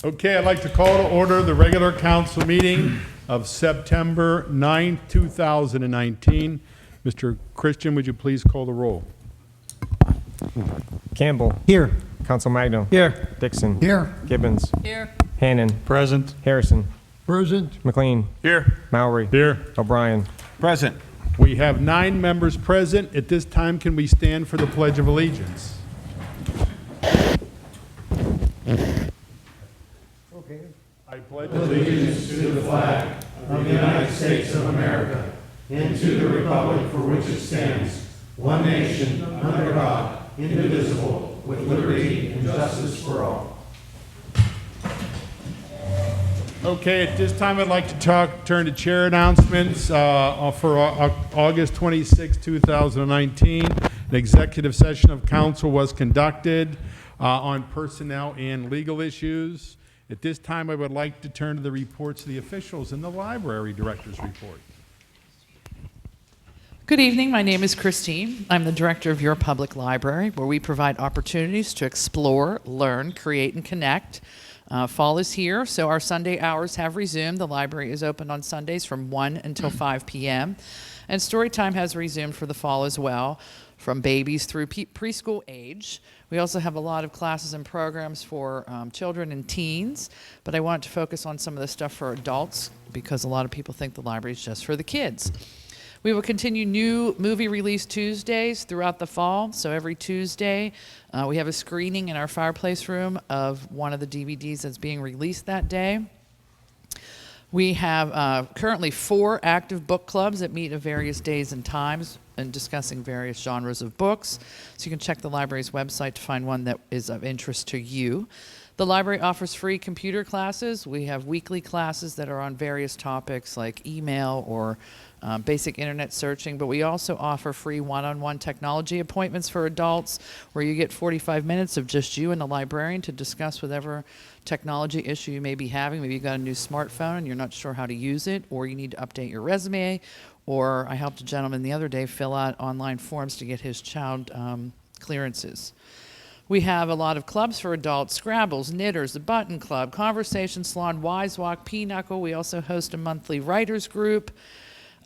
Okay, I'd like to call to order the regular council meeting of September 9th, 2019. Mr. Christian, would you please call the roll? Campbell. Here. Council Magno. Here. Dixon. Here. Gibbons. Here. Hannon. Present. Harrison. Present. McLean. Here. Mowry. Here. O'Brien. Present. We have 9 members present. At this time, can we stand for the Pledge of Allegiance? I pledge allegiance to the flag of the United States of America and to the republic for which it stands, one nation, under God, indivisible, with liberty and justice for all. Okay, at this time, I'd like to turn to chair announcements for August 26, 2019. An executive session of council was conducted on personnel and legal issues. At this time, I would like to turn to the reports of the officials in the library director's report. Good evening. My name is Christine. I'm the director of your public library, where we provide opportunities to explore, learn, create, and connect. Fall is here, so our Sunday hours have resumed. The library is open on Sundays from 1 until 5 p.m. And story time has resumed for the fall as well, from babies through preschool age. We also have a lot of classes and programs for children and teens, but I want to focus on some of the stuff for adults because a lot of people think the library is just for the kids. We will continue new movie release Tuesdays throughout the fall. So every Tuesday, we have a screening in our fireplace room of one of the DVDs that's being released that day. We have currently 4 active book clubs that meet at various days and times and discussing various genres of books. So you can check the library's website to find one that is of interest to you. The library offers free computer classes. We have weekly classes that are on various topics like email or basic internet searching, but we also offer free one-on-one technology appointments for adults where you get 45 minutes of just you and the librarian to discuss whatever technology issue you may be having. Maybe you've got a new smartphone and you're not sure how to use it, or you need to update your resume, or I helped a gentleman the other day fill out online forms to get his child clearances. We have a lot of clubs for adults: Scrabbles, Knitters, the Button Club, Conversation Salon, Wise Walk, Pinochle. We also host a monthly writers group.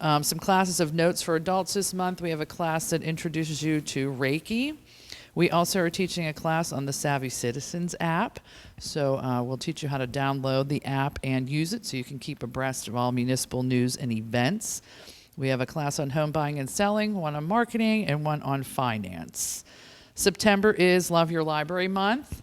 Some classes of notes for adults this month. We have a class that introduces you to Reiki. We also are teaching a class on the Savvy Citizens app. So we'll teach you how to download the app and use it so you can keep abreast of all municipal news and events. We have a class on home buying and selling, one on marketing, and one on finance. September is Love Your Library Month.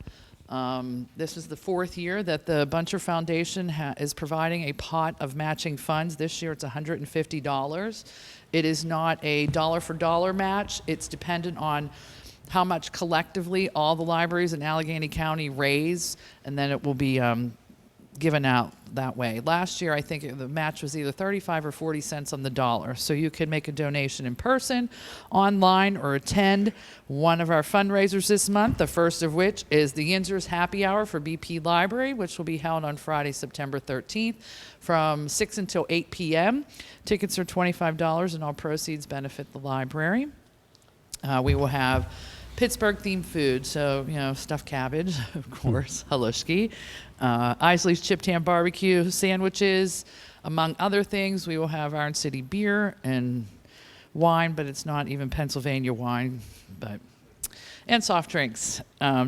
This is the 4th year that the Buncher Foundation is providing a pot of matching funds. This year it's $150. It is not a dollar-for-dollar match. It's dependent on how much collectively all the libraries in Allegheny County raise, and then it will be given out that way. Last year, I think the match was either 35 or 40 cents on the dollar. So you can make a donation in person, online, or attend one of our fundraisers this month, the first of which is the Yinzers Happy Hour for BP Library, which will be held on Friday, September 13th from 6 until 8 p.m. Tickets are $25 and all proceeds benefit the library. We will have Pittsburgh-themed food, so, stuffed cabbage, of course, halushki, Isley's Chipped Ham Barbecue sandwiches, among other things. We will have Iron City beer and wine, but it's not even Pennsylvania wine, and soft drinks.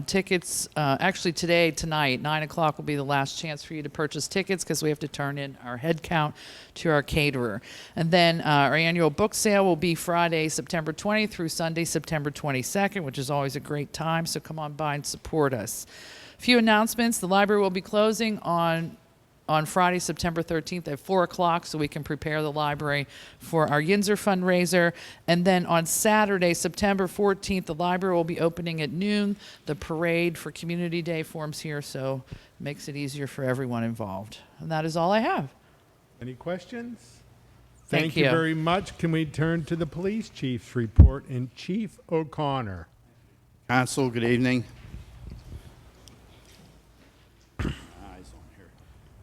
Tickets, actually tonight, 9 o'clock will be the last chance for you to purchase tickets because we have to turn in our head count to our caterer. And then our annual book sale will be Friday, September 20th through Sunday, September 22nd, which is always a great time, so come on by and support us. A few announcements. The library will be closing on Friday, September 13th at 4 o'clock so we can prepare the library for our Yinzer fundraiser. And then on Saturday, September 14th, the library will be opening at noon. The parade for Community Day forms here, so it makes it easier for everyone involved. And that is all I have. Any questions? Thank you you very much. Can we turn to the police chief's report and Chief O'Connor? Council, good evening.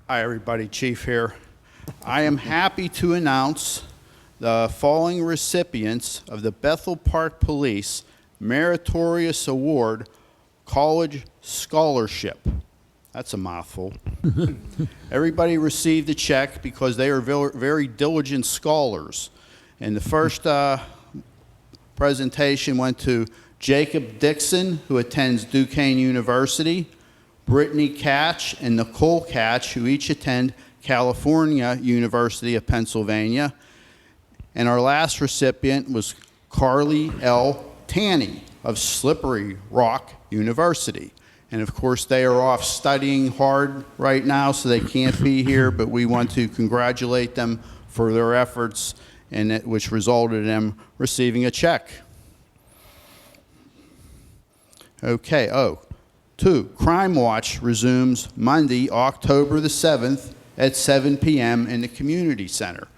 Hi, everybody. Chief here. I am happy to announce the following recipients of the Bethel Park Police Meritorious Award College Scholarship. That's a mouthful. Everybody received a check because they are very diligent scholars. And the first presentation went to Jacob Dixon, who attends Duquesne University, Brittany Catch and Nicole Catch, who each attend California University of Pennsylvania. And our last recipient was Carly L. Tanny of Slippery Rock University. And of course, they are off studying hard right now, so they can't be here, but we want to congratulate them for their efforts, which resulted in them receiving a check. Okay, 2, Crime Watch resumes Monday, October the 7th at 7 p.m. in the community center.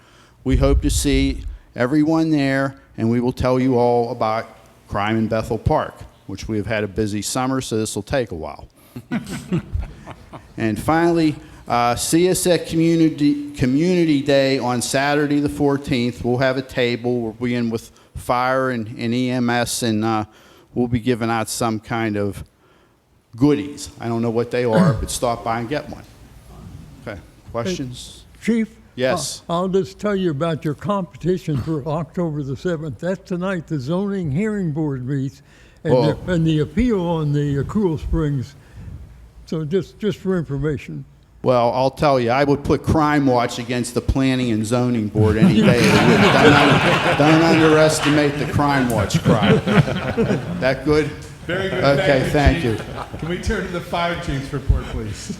We hope to see everyone there, and we will tell you all about crime in Bethel Park, which we have had a busy summer, so this will take a while. And finally, see us at Community Day on Saturday the 14th. We'll have a table. We'll be in with fire and EMS, and we'll be giving out some kind of goodies. I don't know what they are, but stop by and get one. Okay, questions? Chief? Yes. I'll just tell you about your competition for October the 7th. That's tonight. The zoning hearing board meets, and the appeal on the Cool Springs. So just for information. Well, I'll tell you, I would put Crime Watch against the Planning and Zoning Board any day of the week. Don't underestimate the Crime Watch crowd. That good? Very good. Okay, thank you. Can we turn to the fire chief's report, please?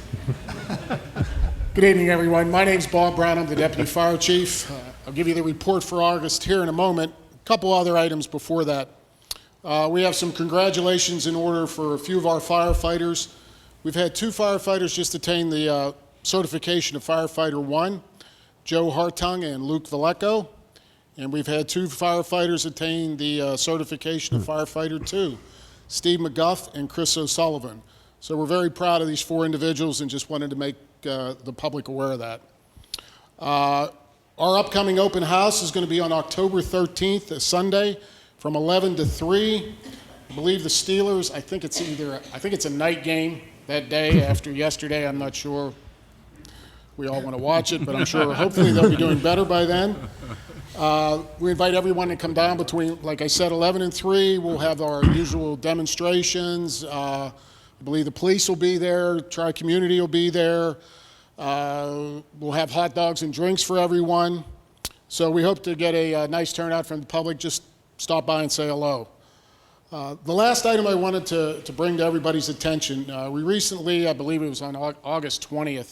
Good evening, everyone. My name's Bob Brown. I'm the Deputy Fire Chief. I'll give you the report for August here in a moment. A couple other items before that. We have some congratulations in order for a few of our firefighters. We've had 2 firefighters just attain the certification of Firefighter 1, Joe Hartung and Luke Valecco. And we've had 2 firefighters attain the certification of Firefighter 2, Steve McGuff and Chris O'Sullivan. So we're very proud of these 4 individuals and just wanted to make the public aware of that. Our upcoming open house is going to be on October 13th, a Sunday, from 11 to 3. I believe the Steelers, I think it's a night game that day after yesterday. I'm not sure we all want to watch it, but I'm sure hopefully they'll be doing better by then. We invite everyone to come down between, like I said, 11 and 3. We'll have our usual demonstrations. I believe the police will be there, Tri-Community will be there. We'll have hot dogs and drinks for everyone. So we hope to get a nice turnout from the public. Just stop by and say hello. The last item I wanted to bring to everybody's attention, we recently, I believe it was on August 20th, it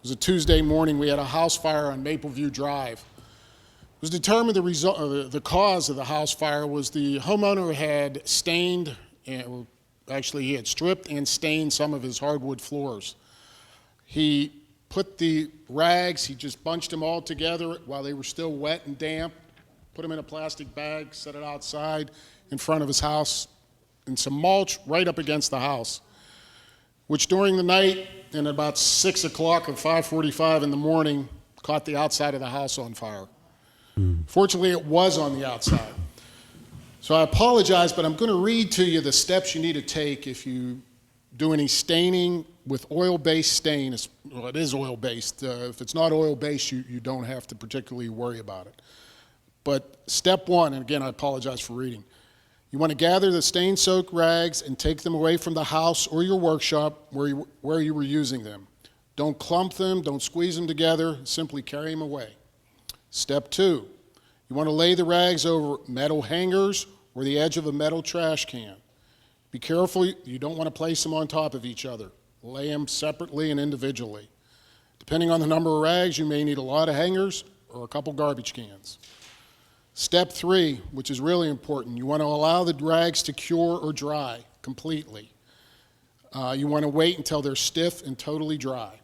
was a Tuesday morning, we had a house fire on Mapleview Drive. It was determined the cause of the house fire was the homeowner had stained, actually he had stripped and stained some of his hardwood floors. He put the rags, he just bunched them all together while they were still wet and damp, put them in a plastic bag, set it outside in front of his house, and some mulch right up against the house, which during the night, and about 6 o'clock or 5:45 in the morning, caught the outside of the house on fire. Fortunately, it was on the outside. So I apologize, but I'm going to read to you the steps you need to take if you do any staining with oil-based stain. Well, it is oil-based. If it's not oil-based, you don't have to particularly worry about it. But step 1, and again, I apologize for reading. You want to gather the stain-soaked rags and take them away from the house or your workshop where you were using them. Don't clump them, don't squeeze them together, simply carry them away. Step 2, you want to lay the rags over metal hangers or the edge of a metal trash can. Be careful, you don't want to place them on top of each other. Lay them separately and individually. Depending on the number of rags, you may need a lot of hangers or a couple garbage cans. Step 3, which is really important, you want to allow the rags to cure or dry completely. You want to wait until they're stiff and totally dry.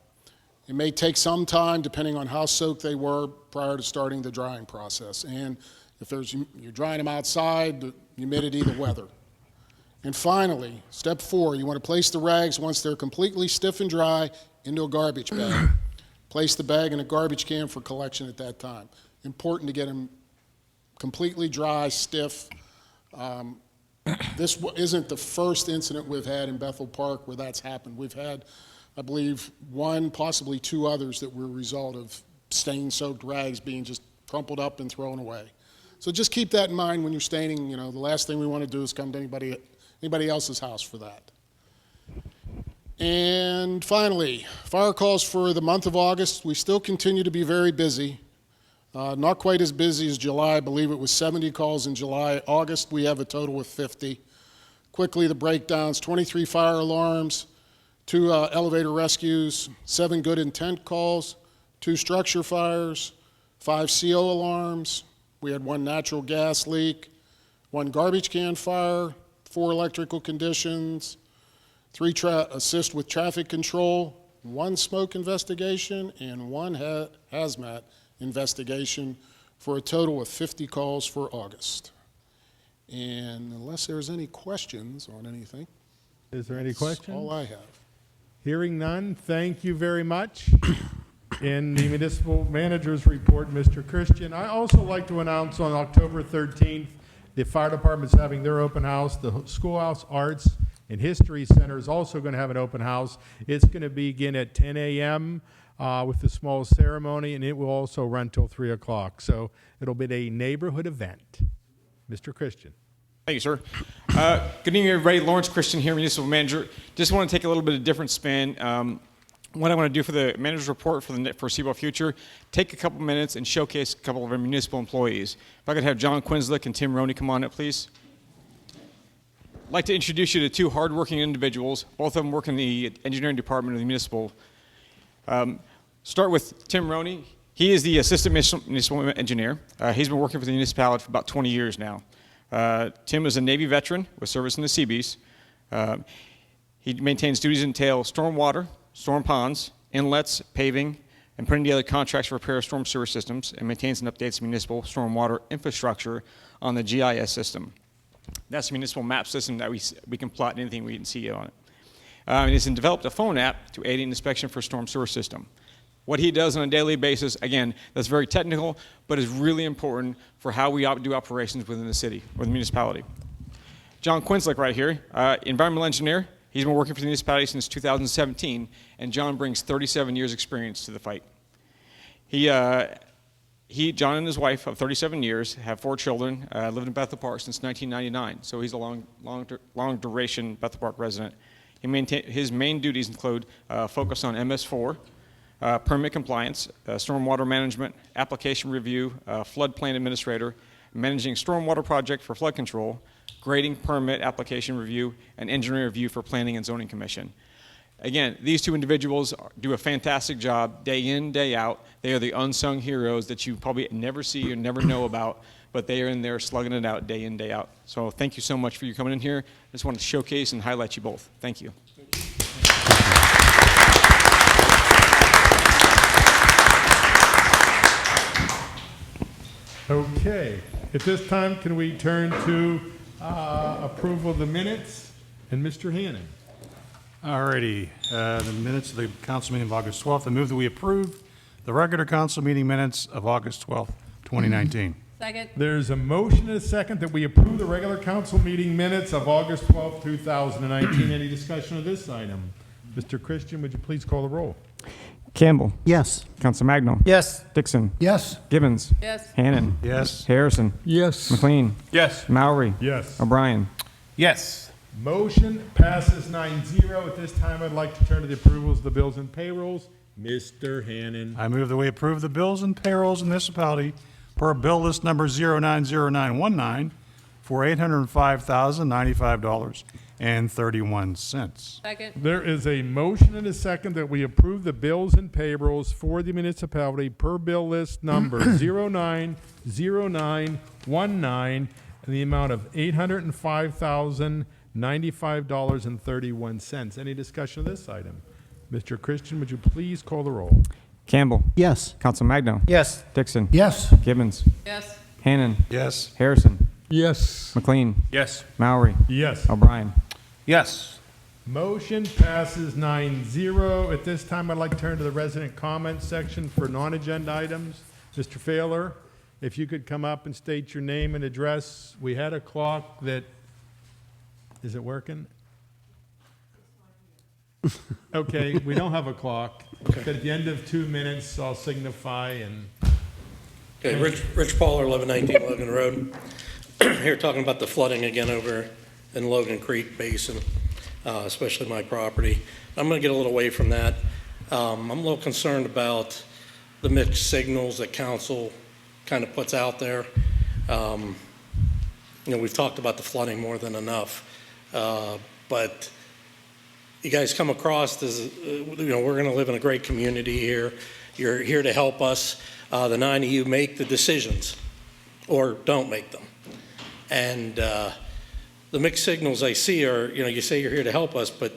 It may take some time depending on how soaked they were prior to starting the drying process. And if you're drying them outside, the humidity, the weather. And finally, step 4, you want to place the rags once they're completely stiff and dry into a garbage bag. Place the bag in a garbage can for collection at that time. Important to get them completely dry, stiff. This isn't the first incident we've had in Bethel Park where that's happened. We've had I believe one, possibly two others that were a result of stain-soaked rags being just crumpled up and thrown away. So just keep that in mind when you're staining. The last thing we want to do is come to anybody else's house for that. And finally, fire calls for the month of August. We still continue to be very busy. Not quite as busy as July. I believe it was 70 calls in July. August, we have a total of 50. Quickly, the breakdowns: 23 fire alarms, 2 elevator rescues, 7 good intent calls, 2 structure fires, 5 CO alarms. We had 1 natural gas leak, 1 garbage can fire, 4 electrical conditions, 3 assist with traffic control, 1 smoke investigation, and 1 hazmat investigation, for a total of 50 calls for August. And unless there's any questions on anything, Is there any that's questions? all I have. Hearing none, thank you very much. In the municipal manager's report, Mr. Christian, I also like to announce on October 13th, the fire department's having their open house. The Schoolhouse Arts and History Center is also going to have an open house. It's going to begin at 10 a.m. With the small ceremony, and it will also run till 3 o'clock. So it'll be a neighborhood event. Mr. Christian. Thank you, sir. Good evening, everybody. Lawrence Christian here, municipal manager. Just want to take a little bit of different spin. What I want to do for the manager's report for the foreseeable future, take a couple minutes and showcase a couple of our municipal employees. If I could have John Quinslick and Tim Roney come on up, please. I'd like to introduce you to 2 hardworking individuals. Both of them work in the engineering department of the municipal. Start with Tim Roney. He is the assistant municipal engineer. He's been working for the municipality for about 20 years now. Tim is a Navy veteran with service in the Seabees. He maintains duties that entail stormwater, storm ponds, inlets, paving, and putting together contracts for repair of storm sewer systems, and maintains and updates municipal stormwater infrastructure on the GIS system. That's the municipal map system that we can plot anything we can see on it. And he's developed a phone app to aid in inspection for storm sewer system. What he does on a daily basis, again, that's very technical, but is really important for how we do operations within the city or the municipality. John Quinslick right here, environmental engineer. He's been working for the municipality since 2017, and John brings 37 years experience to the fight. John and his wife of 37 years have 4 children, lived in Bethel Park since 1999, so he's a long duration Bethel Park resident. His main duties include focus on MS4, permit compliance, stormwater management, application review, floodplain administrator, managing stormwater project for flood control, grading, permit, application review, and engineering review for Planning and Zoning Commission. Again, these 2 individuals do a fantastic job day in, day out. They are the unsung heroes that you probably never see or never know about, but they are in there slugging it out day in, day out. So thank you so much for you coming in here. I just want to showcase and highlight you both. Thank you. Okay. At this time, can we turn to approval of the minutes? And Mr. Hannon. Alrighty, the minutes of the council meeting of August 12th. I move that we approve the regular council meeting minutes of August 12th, 2019. Second. There's a motion and a second that we approve the regular council meeting minutes of August 12th, 2019. Any discussion of this item? Mr. Christian, would you please call the roll? Campbell. Yes. Council Magno. Yes. Dixon. Yes. Gibbons. Yes. Hannon. Yes. Harrison. Yes. McLean. Yes. Mowry. Yes. O'Brien. Yes. Motion passes 9-0. At this time, I'd like to turn to the approvals of the bills and payrolls. Mr. Hannon. I move that we approve the bills and payrolls in municipality per bill list number 090919 for $805,095.31. Second. There is a motion and a second that we approve the bills and payrolls for the municipality per bill list number 090919 in the amount of $805,095.31. Any discussion of this item? Mr. Christian, would you please call the roll? Campbell. Yes. Council Magno. Yes. Dixon. Yes. Gibbons. Yes. Hannon. Yes. Harrison. Yes. McLean. Yes. Mowry. Yes. O'Brien. Yes. Motion passes 9-0. At this time, I'd like to turn to the resident comments section for non-agenda items. Mr. Failer, if you could come up and state your name and address. We had a clock that, is it working? Okay, we don't have a clock. But at the end of 2 minutes, I'll signify and, Okay, Rich Paul, 1119 Logan Road. Here talking about the flooding again over in Logan Creek Basin, especially my property. I'm going to get a little away from that. I'm a little concerned about the mixed signals that council kind of puts out there. We've talked about the flooding more than enough, but you guys come across as, we're going to live in a great community here. You're here to help us. The 9 of you make the decisions or don't make them. And the mixed signals I see are, you say you're here to help us, but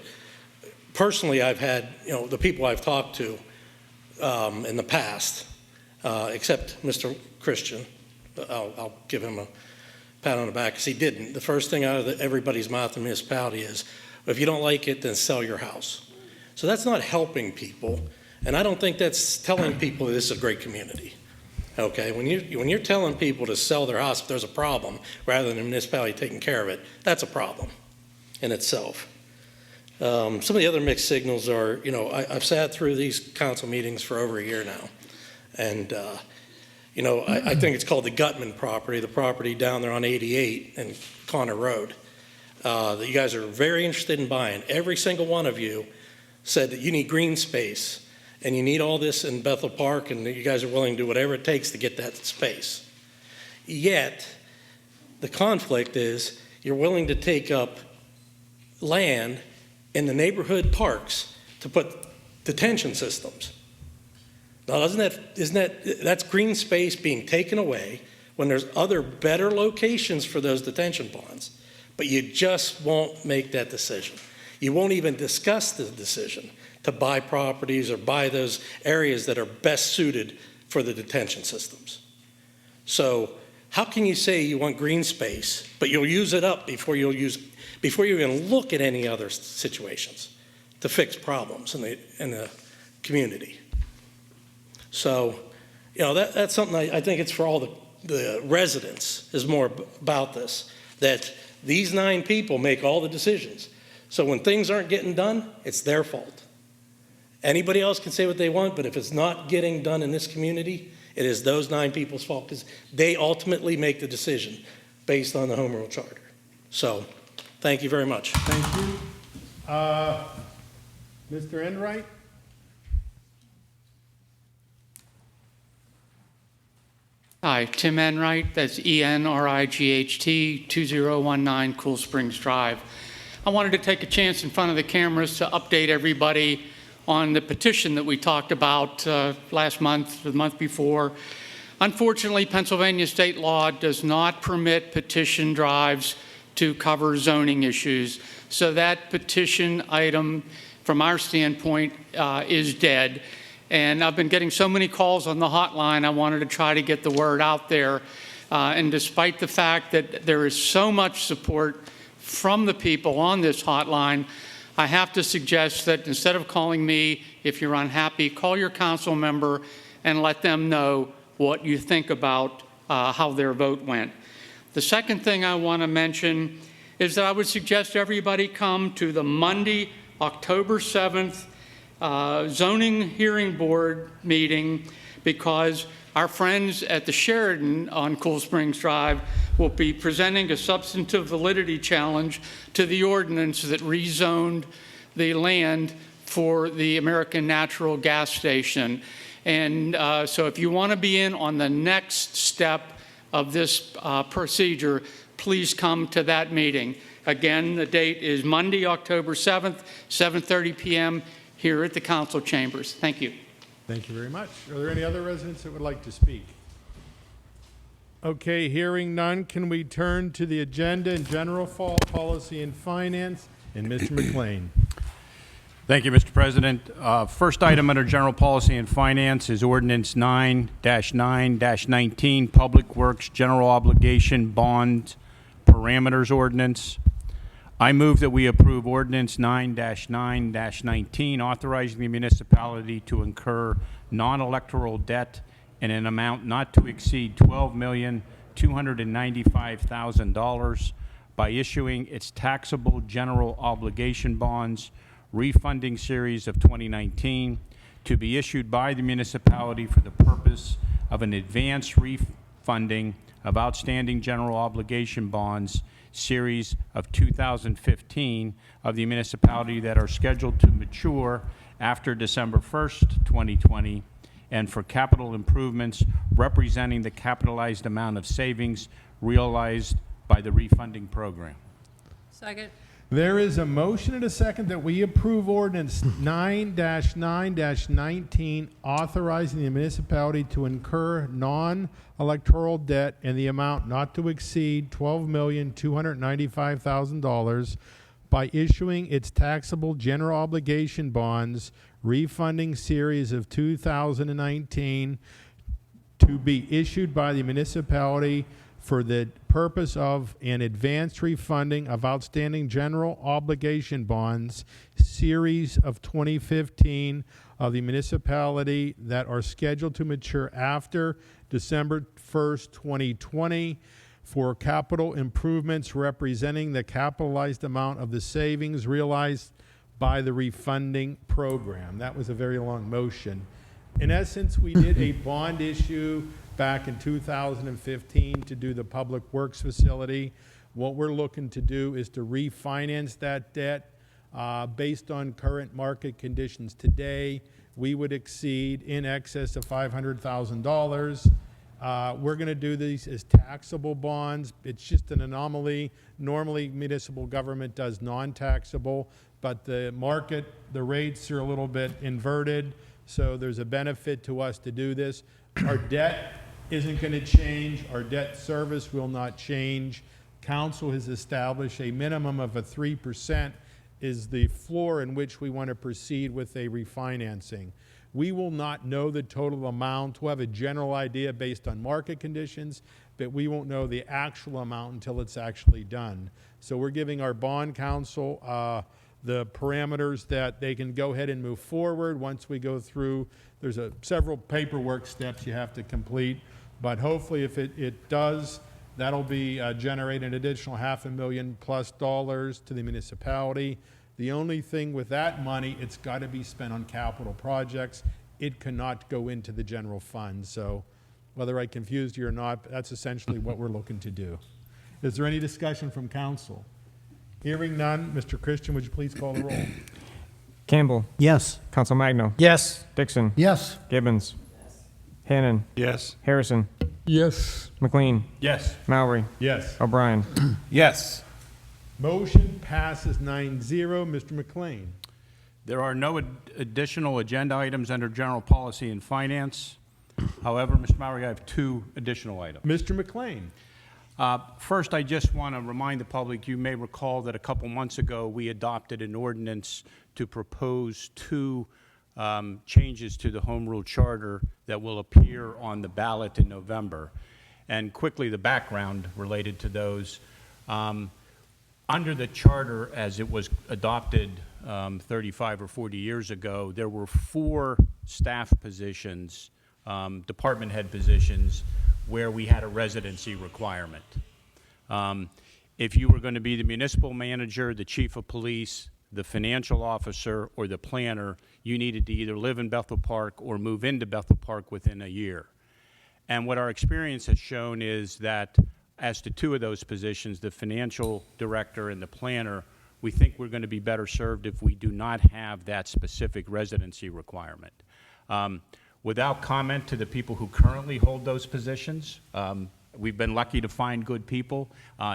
personally I've had, the people I've talked to in the past, except Mr. Christian, I'll give him a pat on the back because he didn't. The first thing out of everybody's mouth in the municipality is, if you don't like it, then sell your house. So that's not helping people, and I don't think that's telling people this is a great community. Okay, when you're telling people to sell their house if there's a problem, rather than the municipality taking care of it, that's a problem in itself. Some of the other mixed signals are, I've sat through these council meetings for over a year now, and I think it's called the Gutman property, the property down there on 88 and Connor Road, that you guys are very interested in buying. Every single one of you said that you need green space and you need all this in Bethel Park, and that you guys are willing to do whatever it takes to get that space. Yet, the conflict is you're willing to take up land in the neighborhood parks to put detention systems. Now, that's green space being taken away when there's other better locations for those detention ponds, but you just won't make that decision. You won't even discuss the decision to buy properties or buy those areas that are best suited for the detention systems. So how can you say you want green space, but you'll use it up before you even look at any other situations to fix problems in the community? So, that's something I think it's for all the residents is more about this, that these 9 people make all the decisions. So when things aren't getting done, it's their fault. Anybody else can say what they want, but if it's not getting done in this community, it is those 9 people's fault because they ultimately make the decision based on the Home Rule Charter. So, thank you very much. thank you. Mr. Enright? Hi, Tim Enright, that's ENRIGHT, 2019 Cool Springs Drive. I wanted to take a chance in front of the cameras to update everybody on the petition that we talked about last month, the month before. Unfortunately, Pennsylvania state law does not permit petition drives to cover zoning issues. So that petition item, from our standpoint, is dead. And I've been getting so many calls on the hotline, I wanted to try to get the word out there. And despite the fact that there is so much support from the people on this hotline, I have to suggest that instead of calling me, if you're unhappy, call your council member and let them know what you think about how their vote went. The second thing I want to mention is that I would suggest everybody come to the Monday, October 7th zoning hearing board meeting, because our friends at the Sheridan on Cool Springs Drive will be presenting a substantive validity challenge to the ordinance that rezoned the land for the American Natural Gas Station. And so if you want to be in on the next step of this procedure, please come to that meeting. Again, the date is Monday, October 7th, 7:30 p.m. here at the council chambers. Thank you. Thank you very much. Are there any other residents that would like to speak? Okay, hearing none, can we turn to the agenda in general, fall policy and finance, and Mr. McLean? Thank you, Mr. President. First item under General Policy and Finance is Ordinance 9-9-19, Public Works General Obligation Bond Parameters Ordinance. I move that we approve Ordinance 9-9-19, authorizing the municipality to incur non-electoral debt in an amount not to exceed $12,295,000 by issuing its taxable general obligation bonds refunding series of 2019 to be issued by the municipality for the purpose of an advance refunding of outstanding general obligation bonds series of 2015 of the municipality that are scheduled to mature after December 1st, 2020, and for capital improvements representing the capitalized amount of savings realized by the refunding program. Second. There is a motion and a second that we approve ordinance 9-9-19, authorizing the municipality to incur non-electoral debt in the amount not to exceed $12,295,000 by issuing its taxable general obligation bonds, refunding series of 2019, to be issued by the municipality for the purpose of an advanced refunding of outstanding general obligation bonds, series of 2015 of the municipality that are scheduled to mature after December 1st, 2020, for capital improvements representing the capitalized amount of the savings realized by the refunding program. That was a very long motion. In essence, we did a bond issue back in 2015 to do the Public Works facility. What we're looking to do is to refinance that debt. Based on current market conditions today, we would exceed in excess of $500,000. We're going to do these as taxable bonds. It's just an anomaly. Normally, municipal government does non-taxable, but the market, the rates are a little bit inverted, so there's a benefit to us to do this. Our debt isn't going to change. Our debt service will not change. Council has established a minimum of a 3% is the floor in which we want to proceed with a refinancing. We will not know the total amount. We'll have a general idea based on market conditions, but we won't know the actual amount until it's actually done. So we're giving our bond counsel the parameters that they can go ahead and move forward once we go through. There's several paperwork steps you have to complete, but hopefully if it does, that'll be generate an additional $500,000+ to the municipality. The only thing with that money, it's got to be spent on capital projects. It cannot go into the general fund. So whether I confused you or not, that's essentially what we're looking to do. Is there any discussion from council? Hearing none, Mr. Christian, would you please call the roll? Campbell. Yes. Council Magno. Yes. Dixon. Yes. Gibbons. Hannon. Yes. Harrison. Yes. McLean. Yes. Mowry. Yes. O'Brien. Yes. Motion passes 9-0. Mr. McLean. There are no additional agenda items under general policy and finance. However, Mr. Mowry, I have two additional items. Mr. McLean. First, I just want to remind the public, you may recall that a couple months ago we adopted an ordinance to propose two changes to the Home Rule Charter that will appear on the ballot in November. And quickly, the background related to those. Under the charter, as it was adopted 35 or 40 years ago, there were 4 staff positions, department head positions, where we had a residency requirement. If you were going to be the municipal manager, the chief of police, the financial officer, or the planner, you needed to either live in Bethel Park or move into Bethel Park within a year. And what our experience has shown is that as to 2 of those positions, the financial director and the planner, we think we're going to be better served if we do not have that specific residency requirement. Without comment to the people who currently hold those positions, we've been lucky to find good people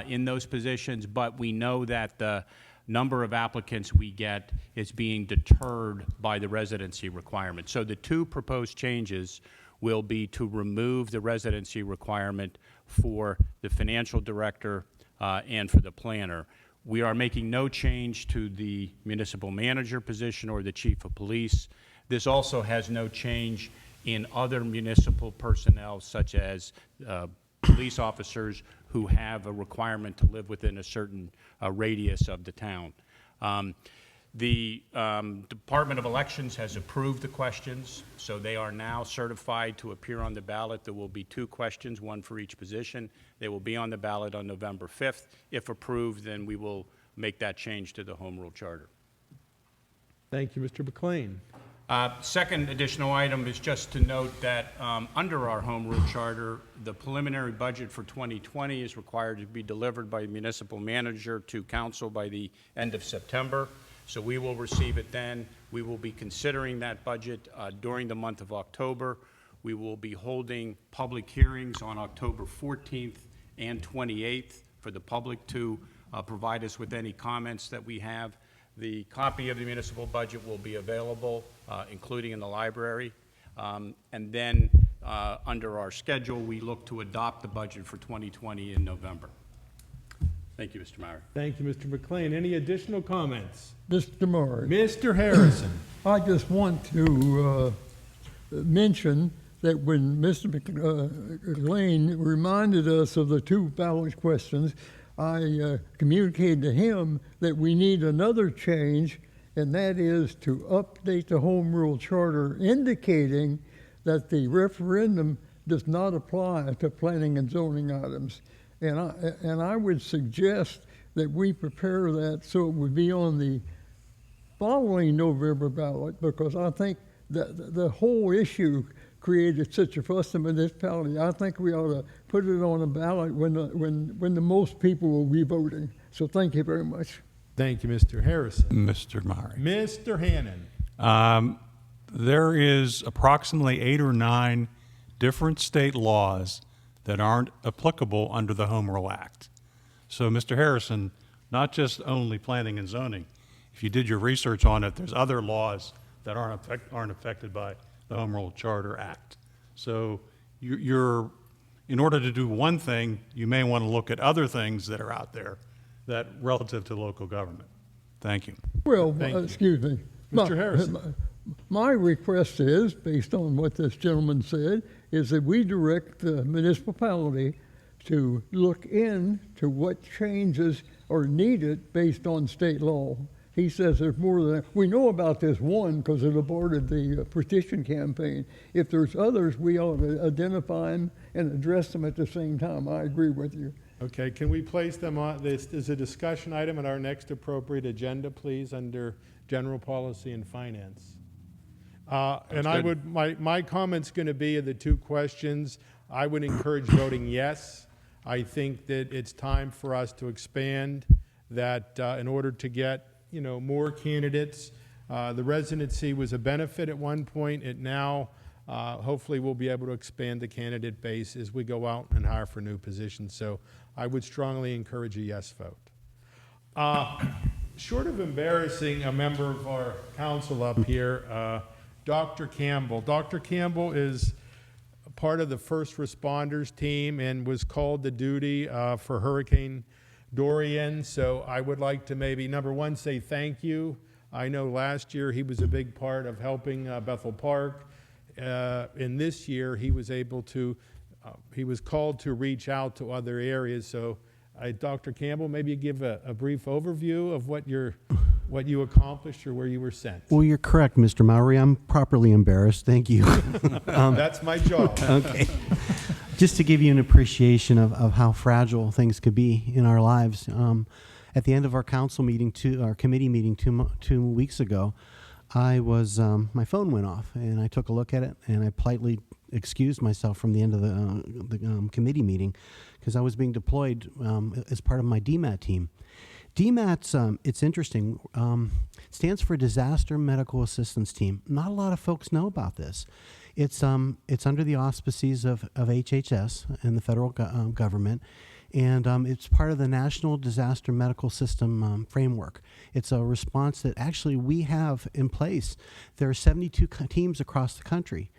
in those positions, but we know that the number of applicants we get is being deterred by the residency requirement. So the 2 proposed changes will be to remove the residency requirement for the financial director and for the planner. We are making no change to the municipal manager position or the chief of police. This also has no change in other municipal personnel, such as police officers who have a requirement to live within a certain radius of the town. The Department of Elections has approved the questions, so they are now certified to appear on the ballot. There will be 2 questions, 1 for each position. They will be on the ballot on November 5th. If approved, then we will make that change to the Home Rule Charter. Thank you, Mr. McLean. Second additional item is just to note that under our home rule charter, the preliminary budget for 2020 is required to be delivered by the municipal manager to council by the end of September. So we will receive it then. We will be considering that budget during the month of October. We will be holding public hearings on October 14th and 28th for the public to provide us with any comments that we have. The copy of the municipal budget will be available, including in the library. And then, under our schedule, we look to adopt the budget for 2020 in November. Thank you, Mr. Meyer. Thank you, Mr. McLean. Any additional comments? Mr. Murray. Mr. Harrison. I just want to mention that when Mr. McLean reminded us of the two ballot questions, I communicated to him that we need another change, and that is to update the Home Rule Charter indicating that the referendum does not apply to planning and zoning items. And I would suggest that we prepare that so it would be on the following November ballot, because I think that the whole issue created such a fuss in the municipality. I think we ought to put it on a ballot when the most people will be voting. So thank you very much. Thank you, Mr. Harrison. Mr. Murray. Mr. Hannan. There is approximately 8 or 9 different state laws that aren't applicable under the Home Rule Act. So, Mr. Harrison, not just only planning and zoning. If you did your research on it, there's other laws that aren't affected by the Home Rule Charter Act. So you're in order to do one thing, you may want to look at other things that are out there that relative to local government. Thank you. Well, Thank you. excuse me. Mr. Harrison. My request is, based on what this gentleman said, is that we direct the municipality to look into what changes are needed based on state law. He says there's more than that. We know about this one because it aborted the petition campaign. If there's others, we ought to identify them and address them at the same time. I agree with you. Okay, can we place them on this as a discussion item at our next appropriate agenda, please, under general policy and finance? And I would, my comment's going to be of the two questions. I would encourage voting yes. I think that it's time for us to expand that in order to get, more candidates. The residency was a benefit at one point. It now, hopefully, we'll be able to expand the candidate base as we go out and hire for new positions. So I would strongly encourage a yes vote. Short of embarrassing a member of our council up here, Dr. Campbell. Dr. Campbell is part of the first responders team and was called to duty for Hurricane Dorian. So I would like to maybe, number one, say thank you. I know last year he was a big part of helping Bethel Park. And this year he was able to, he was called to reach out to other areas. So Dr. Campbell, maybe you give a brief overview of what you accomplished or where you were sent. Well, you're correct, Mr. Mowry. I'm properly embarrassed. Thank you. That's my job. Okay. Just to give you an appreciation of how fragile things could be in our lives. At the end of our council meeting, our committee meeting 2 weeks ago, I was my phone went off, and I took a look at it, and I politely excused myself from the end of the committee meeting because I was being deployed as part of my DMAT team. DMAT's, it's interesting, stands for Disaster Medical Assistance Team. Not a lot of folks know about this. It's under the auspices of HHS and the federal government, and it's part of the National Disaster Medical System framework. It's a response that actually we have in place. There are 72 teams across the country.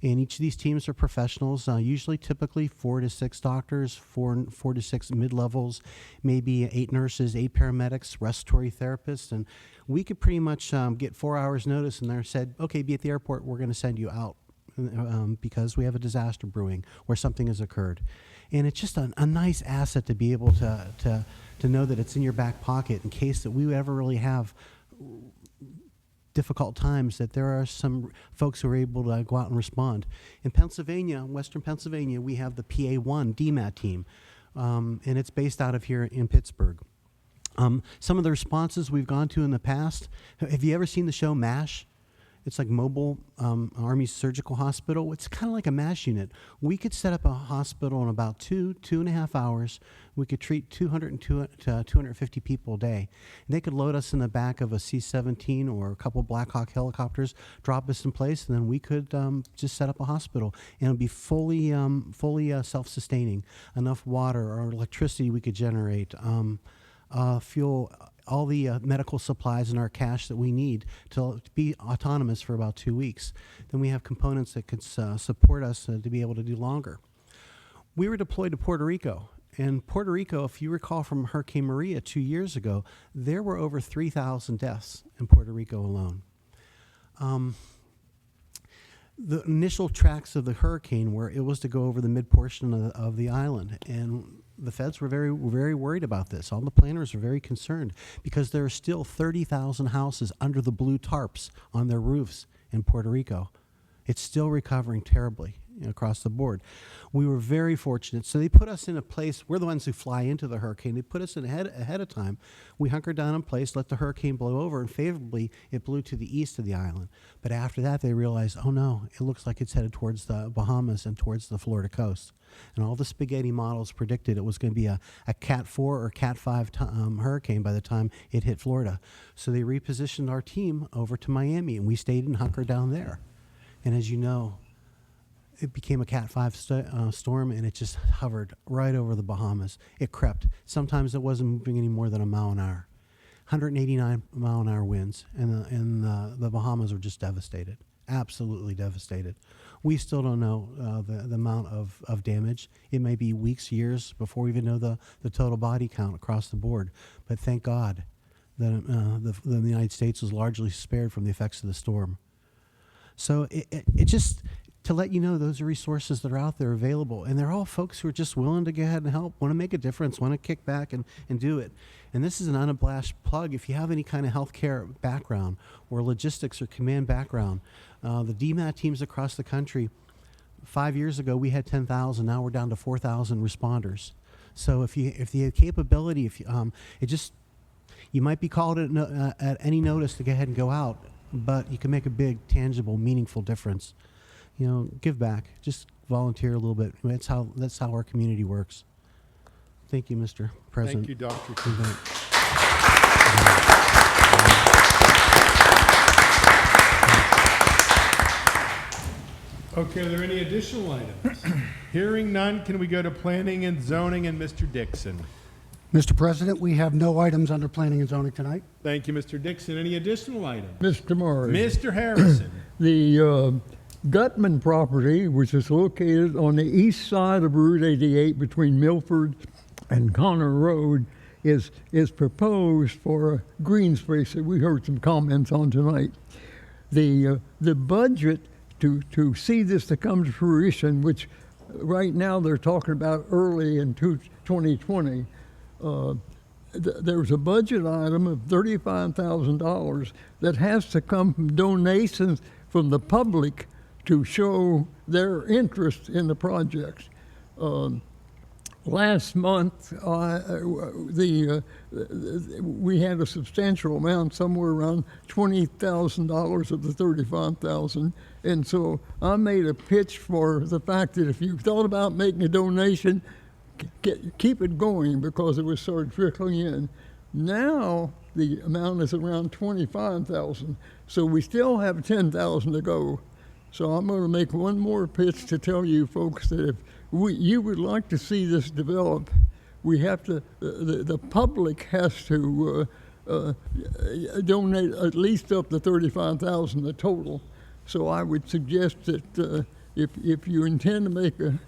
And each of these teams are professionals, usually typically 4 to 6 doctors, 4 to 6 mid-levels, maybe 8 nurses, 8 paramedics, respiratory therapists. And we could pretty much get 4 hours notice and they're said, okay, be at the airport, we're going to send you out because we have a disaster brewing or something has occurred. And it's just a nice asset to be able to know that it's in your back pocket in case that we ever really have difficult times, that there are some folks who are able to go out and respond. In Pennsylvania, Western Pennsylvania, we have the PA1 DMAT team, and it's based out of here in Pittsburgh. Some of the responses we've gone to in the past, have you ever seen the show MASH? It's like Mobile Army Surgical Hospital. It's kind of like a MASH unit. We could set up a hospital in about 2.5 hours. We could treat 200 to 250 people a day. And they could load us in the back of a C-17 or a couple Black Hawk helicopters, drop us in place, and then we could just set up a hospital. And it would be fully self-sustaining. Enough water or electricity we could generate, fuel, all the medical supplies and our cash that we need to be autonomous for about 2 weeks. Then we have components that could support us to be able to do longer. We were deployed to Puerto Rico. And Puerto Rico, if you recall from Hurricane Maria 2 years ago, there were over 3,000 deaths in Puerto Rico alone. The initial tracks of the hurricane were it was to go over the mid portion of the island, and the feds were very worried about this. All the planners were very concerned because there are still 30,000 houses under the blue tarps on their roofs in Puerto Rico. It's still recovering terribly across the board. We were very fortunate. So they put us in a place, we're the ones who fly into the hurricane. They put us in ahead of time. We hunkered down in place, let the hurricane blow over, and favorably, it blew to the east of the island. But after that, they realized, oh no, it looks like it's headed towards the Bahamas and towards the Florida coast. And all the spaghetti models predicted it was going to be a Cat 4 or Cat 5 hurricane by the time it hit Florida. So they repositioned our team over to Miami, and we stayed and hunkered down there. And as you know, it became a Cat 5 storm, and it just hovered right over the Bahamas. It crept. Sometimes it wasn't moving any more than a mile an hour. 189 mile an hour winds, and the Bahamas were just devastated, absolutely devastated. We still don't know the amount of damage. It may be weeks, years before we even know the total body count across the board. But thank God that the United States was largely spared from the effects of the storm. So it just, to let you know, those are resources that are out there available. And they're all folks who are just willing to go ahead and help, want to make a difference, want to kick back and do it. And this is an unabashed plug. If you have any kind of healthcare background or logistics or command background, the DMAT teams across the country, 5 years ago we had 10,000. Now we're down to 4,000 responders. So if you have capability, you might be called at any notice to go ahead and go out, but you can make a big, tangible, meaningful difference. You know, give back. Just volunteer a little bit. That's how our community works. Thank you, Mr. President. Thank you, Dr. Kuzma. Okay, are there any additional items? Hearing none, can we go to planning and zoning and Mr. Dixon? Mr. President, we have no items under planning and zoning tonight. Thank you, Mr. Dixon. Any additional items? Mr. Morris. Mr. Harrison. The Gutman property, which is located on the east side of Route 88 between Milford and Connor Road, is proposed for a green space that we heard some comments on tonight. The budget to see this to come to fruition, which right now they're talking about early in 2020, there's a budget item of $35,000 that has to come from donations from the public to show their interest in the project. Last month, we had a substantial amount, somewhere around $20,000 of the $35,000, and so I made a pitch for the fact that if you thought about making a donation, keep it going, because it was sort of trickling in. Now the amount is around $25,000, so we still have $10,000 to go. So I'm going to make one more pitch to tell you folks that if you would like to see this develop, we have to, the public has to donate at least up to $35,000 the total. So I would suggest that if you intend to make a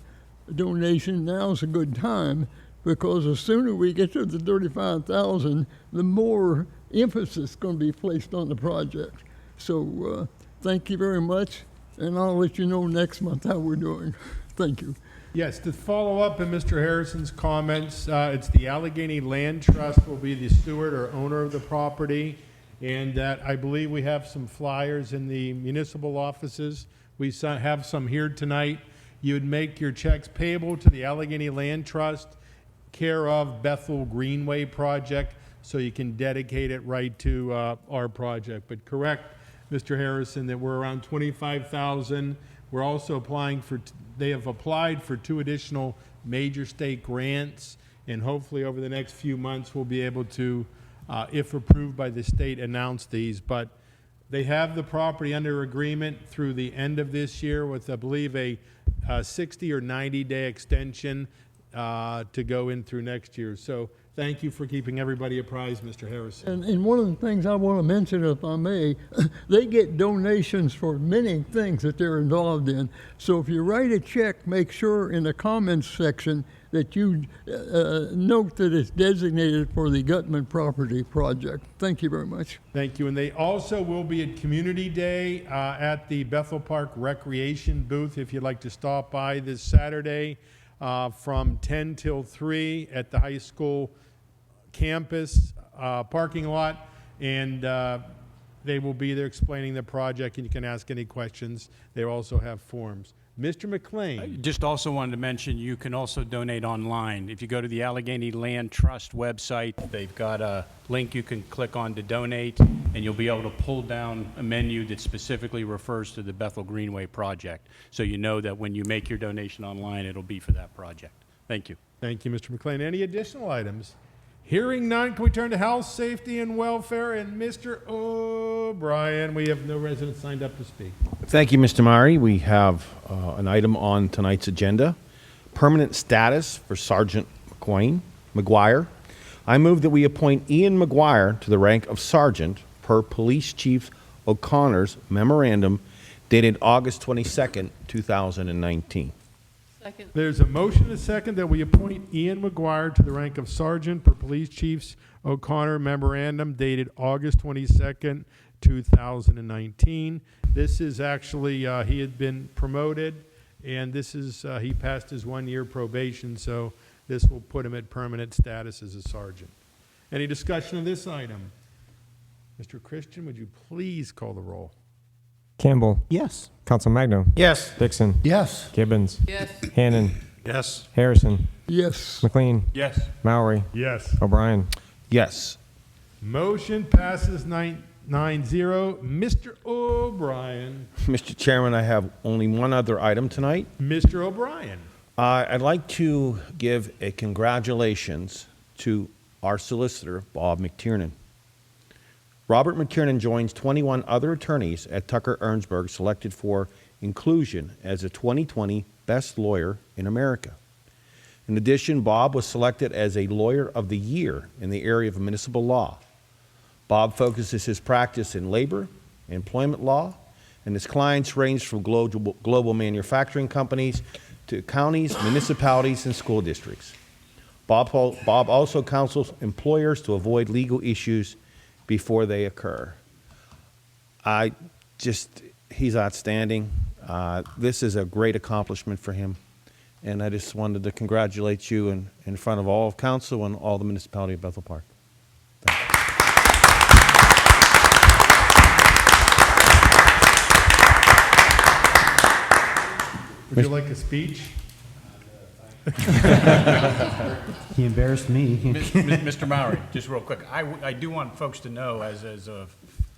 donation, now's a good time, because the sooner we get to the $35,000, the more emphasis is going to be placed on the project. So thank you very much, and I'll let you know next month how we're doing. Thank you. Yes, to follow up in Mr. Harrison's comments, it's the Allegheny Land Trust will be the steward or owner of the property, and that I believe we have some flyers in the municipal offices. We have some here tonight. You would make your checks payable to the Allegheny Land Trust, care of Bethel Greenway Project. so you can dedicate it right to our project. But correct, Mr. Harrison, that we're around 25,000. We're also applying for, they have applied for 2 additional major state grants, and hopefully over the next few months we'll be able to, if approved by the state, announce these. But they have the property under agreement through the end of this year with, I believe, a 60 or 90-day extension to go in through next year. So thank you for keeping everybody apprised, Mr. Harrison. And one of the things I want to mention, if I may, they get donations for many things that they're involved in. So if you write a check, make sure in the comments section that you note that it's designated for the Gutman Property Project. Thank you very much. Thank you. And they also will be at Community Day at the Bethel Park Recreation booth if you'd like to stop by this Saturday from 10 till 3 at the high school campus parking lot. And they will be there explaining the project, and you can ask any questions. They also have forms. Mr. McLean. Just also wanted to mention, you can also donate online. If you go to the Allegheny Land Trust website, they've got a link you can click on to donate, and you'll be able to pull down a menu that specifically refers to the Bethel Greenway project. So you know that when you make your donation online, it'll be for that project. Thank you. Thank you, Mr. McLean. Any additional items? Hearing none, can we turn to health, safety, and welfare? And Mr. O'Brien, we have no residents signed up to speak. Thank you, Mr. Murray. We have an item on tonight's agenda, permanent status for Sergeant McGuire. I move that we appoint Ian McGuire to the rank of sergeant per Police Chief O'Connor's memorandum dated August 22nd, 2019. Second. There's a motion and a second that we appoint Ian McGuire to the rank of sergeant per Police Chief O'Connor memorandum dated August 22nd, 2019. This is actually, he had been promoted, and this is, he passed his 1-year probation, so this will put him at permanent status as a sergeant. Any discussion of this item? Mr. Christian, would you please call the roll? Campbell. Yes. Council Magno. Yes. Dixon. Yes. Gibbons. Yes. Hannon. Yes. Harrison. Yes. McLean. Yes. Maury. Yes. O'Brien. Yes. Motion passes 9-0. Mr. O'Brien. Mr. Chairman, I have only one other item tonight. Mr. O'Brien. I'd like to give a congratulations to our solicitor, Bob McTiernan. Robert McTiernan joins 21 other attorneys at Tucker Ernsberg selected for inclusion as a 2020 Best Lawyer in America. In addition, Bob was selected as a Lawyer of the Year in the area of municipal law. Bob focuses his practice in labor, employment law, and his clients range from global manufacturing companies to counties, municipalities, and school districts. Bob also counsels employers to avoid legal issues before they occur. He's outstanding. This is a great accomplishment for him, and I just wanted to congratulate you in front of all of council and all the municipality of Bethel Park. Thank you. Would you like a speech? He embarrassed me. Mr. Maury, just real quick, I do want folks to know, as a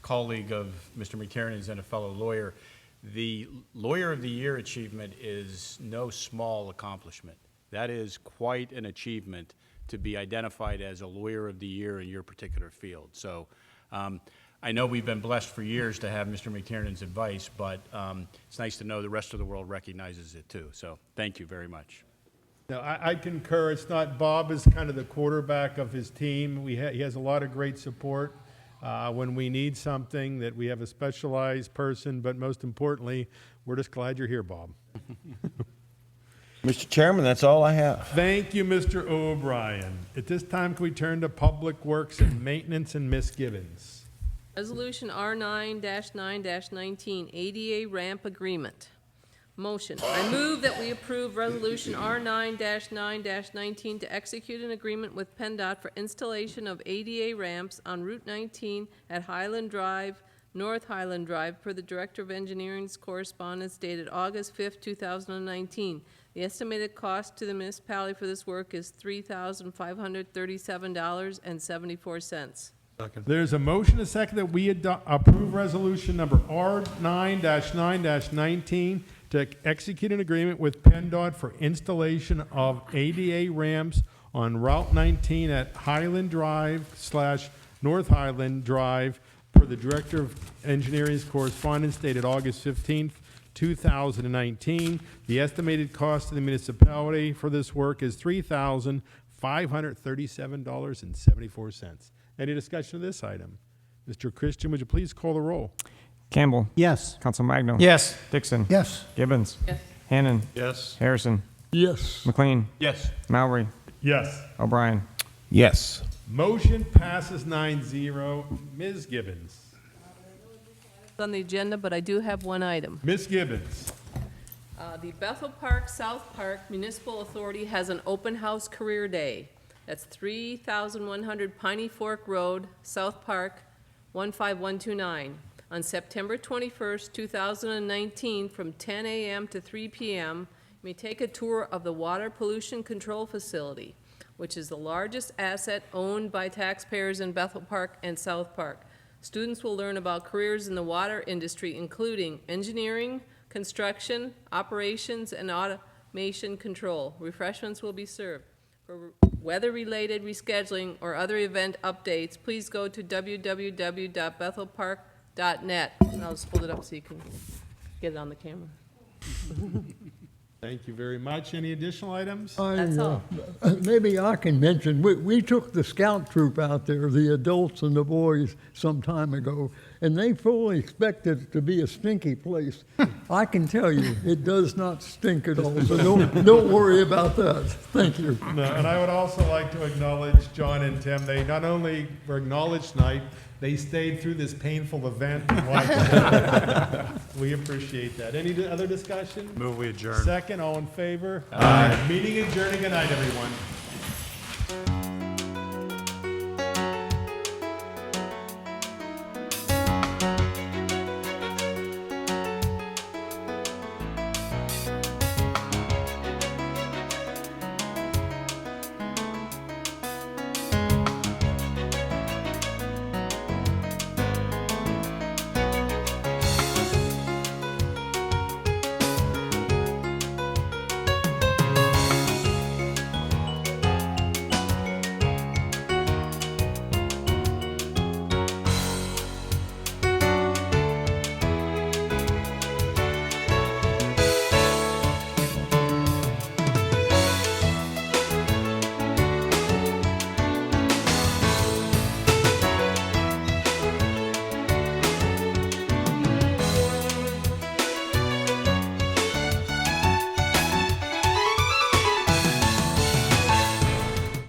colleague of Mr. McTiernan's and a fellow lawyer, the Lawyer of the Year achievement is no small accomplishment. That is quite an achievement to be identified as a Lawyer of the Year in your particular field. So I know we've been blessed for years to have Mr. McTiernan's advice, but it's nice to know the rest of the world recognizes it too. So thank you very much. No, I concur. It's not, Bob is kind of the quarterback of his team. He has a lot of great support when we need something, that we have a specialized person, but most importantly, we're just glad you're here, Bob. Mr. Chairman, that's all I have. Thank you, Mr. O'Brien. At this time, can we turn to Public Works and Maintenance and Ms. Gibbons? Resolution R9-9-19, ADA Ramp Agreement. Motion. I move that we approve Resolution R9-9-19 to execute an agreement with PennDOT for installation of ADA ramps on Route 19 at Highland Drive, North Highland Drive, per the Director of Engineering's correspondence dated August 5th, 2019. The estimated cost to the municipality for this work is $3,537.74. There's a motion, a second, that we approve resolution number R9-9-19 to execute an agreement with PennDOT for installation of ADA ramps on Route 19 at Highland Drive/North Highland Drive per the Director of Engineering's correspondence dated August 15th, 2019. The estimated cost to the municipality for this work is $3,537.74. Any discussion of this item? Mr. Christian, would you please call the roll? Campbell. Yes. Council Magno. Yes. Dixon. Yes. Gibbons. Yes. Hannon. Yes. Harrison. Yes. McLean. Yes. Mowry. Yes. O'Brien. Yes. Motion passes 9-0. Ms. Gibbons. It's on the agenda, but I do have one item. Ms. Gibbons. The Bethel Park South Park Municipal Authority has an open house career day. That's 3100 Piney Fork Road, South Park, 15129, on September 21st, 2019, from 10 a.m. to 3 p.m. You may take a tour of the Water Pollution Control Facility, which is the largest asset owned by taxpayers in Bethel Park and South Park. Students will learn about careers in the water industry, including engineering, construction, operations, and automation control. Refreshments will be served. For weather-related rescheduling or other event updates, please go to www.bethelpark.net. And I'll just hold it up so you can get it on the camera. Thank you very much. Any additional items? That's all. Maybe I can mention, we took the scout troop out there, the adults and the boys, some time ago, and they fully expected it to be a stinky place. I can tell you, it does not stink at all, so don't worry about that. Thank you. No, and I would also like to acknowledge John and Tim. They not only were acknowledged tonight, they stayed through this painful event and watched it. We appreciate that. Any other discussion? Move we adjourn. Second, all in favor? Aye. Meeting adjourned. Good night, everyone.